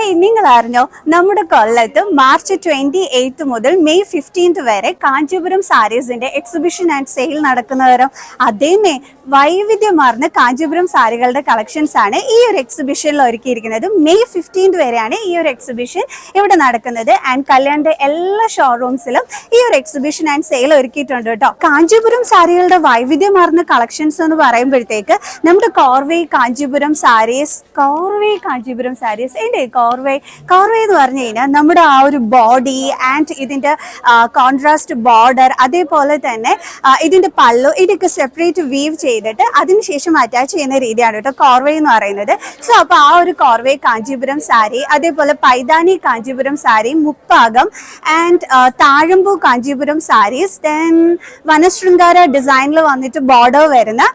Hey, നിങ്ങൾ അറിഞ്ഞോ നമ്മുടെ കൊല്ലത്ത് മാർച്ച് 28 മുതൽ മെയ് 15 വരെ കാഞ്ചീപുരം സാരീസിന്റെ എക്സിബിഷൻ ആൻഡ് സെയിൽ നടക്കുന്നവരും അതേമേ വൈവിധ്യമാർന്ന കാഞ്ചീപുരം സാരികളുടെ കളക്ഷൻസ് ആണ് ഈ ഒരു എക്സിബിഷനിൽ ഒരുക്കിയിരിക്കുന്നത്. മെയ് 15 വരെയാണ് ഈ ഒരു എക്സിബിഷൻ ഇവിടെ നടക്കുന്നത്. ആൻഡ് കല്യാണിന്റെ എല്ലാ ഷോറൂംസിലും ഈ ഒരു എക്സിബിഷൻ ആൻഡ് സെയിൽ ഒരുക്കിയിട്ടുണ്ട് കേട്ടോ. കാഞ്ചീപുരം സാരികളുടെ വൈവിധ്യമാർന്ന കളക്ഷൻസ് എന്ന് പറയുമ്പോഴത്തേക്ക് നമ്മുടെ കോർവേ കാഞ്ചീപുരം സാരീസ് കോർവേ എന്ന് പറഞ്ഞു കഴിഞ്ഞാൽ നമ്മുടെ ആ ഒരു ബോഡി ആൻഡ് ഇതിന്റെ കോൺട്രാസ്റ്റ് ബോർഡർ, അതേപോലെ തന്നെ ഇതിന്റെ പല്ലു, ഇതൊക്കെ സെപ്പറേറ്റ് വീവ് ചെയ്തിട്ട് അതിനുശേഷം അറ്റാച്ച് ചെയ്യുന്ന രീതിയാണ് കേട്ടോ കോർവേ എന്ന് പറയുന്നത്. സോ അപ്പൊ ആ ഒരു കോർവേ കാഞ്ചീപുരം സാരി, അതേപോലെ പൈതാനി കാഞ്ചീപുരം സാരി, മുപ്പാകം ആൻഡ് താഴമ്പൂ കാഞ്ചീപുരം സാരീസ്, ദെൻ വനശൃംഗാര ഡിസൈനിൽ വന്നിട്ട് ബോർഡർ വരുന്ന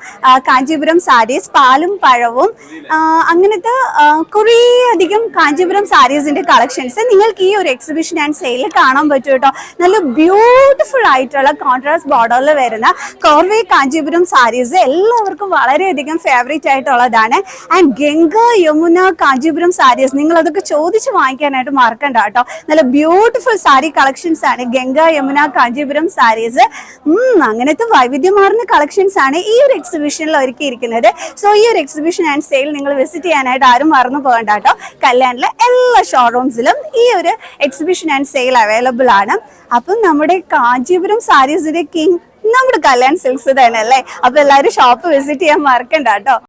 കാഞ്ചീപുരം സാരീസ്, പാലും പഴവും, അങ്ങനത്തെ കുറേ അധികം കാഞ്ചീപുരം സാരീസിന്റെ കളക്ഷൻസ് നിങ്ങൾക്ക് ഈ ഒരു എക്സിബിഷൻ ആൻഡ് സെയിലിൽ കാണാൻ പറ്റും കേട്ടോ. നല്ല ബ്യൂട്ടിഫുൾ ആയിട്ടുള്ള കോൺട്രാസ്റ്റ് ബോർഡറിൽ വരുന്ന കോർവേ കാഞ്ചീപുരം സാരീസ് എല്ലാവർക്കും വളരെയധികം ഫേവറേറ്റ് ആയിട്ടുള്ളതാണ്. ആൻഡ് ഗംഗ യമുന കാഞ്ചീപുരം സാരീസ് നിങ്ങൾ അതൊക്കെ ചോദിച്ച് വാങ്ങിക്കാനായിട്ട് മറക്കണ്ട കേട്ടോ. നല്ല ബ്യൂട്ടിഫുൾ സാരി കളക്ഷൻസ് ആണ് ഗംഗ യമുന കാഞ്ചീപുരം സാരീസ്. അങ്ങനത്തെ വൈവിധ്യമാർന്ന കളക്ഷൻസ് ആണ് ഈ ഒരു എക്സിബിഷനിൽ ഒരുക്കിയിരിക്കുന്നത്. സോ ഈ ഒരു എക്സിബിഷൻ ആൻഡ് സെയിൽ നിങ്ങൾ വിസിറ്റ് ചെയ്യാനായിട്ട് ആരും മറന്നു പോകണ്ട കേട്ടോ. കല്യാണിലെ എല്ലാ ഷോറൂംസിലും ഈ ഒരു എക്സിബിഷൻ ആൻഡ് സെയിൽ അവൈലബിൾ ആണ്. അപ്പം നമ്മുടെ കാഞ്ചീപുരം സാരീസിന്റെ കിങ് നമ്മുടെ കല്യാൺ സിൽക്സ് തന്നെ അല്ലേ. അപ്പൊ എല്ലാവരും ഷോപ്പ് വിസിറ്റ് ചെയ്യാൻ മറക്കണ്ട കേട്ടോ.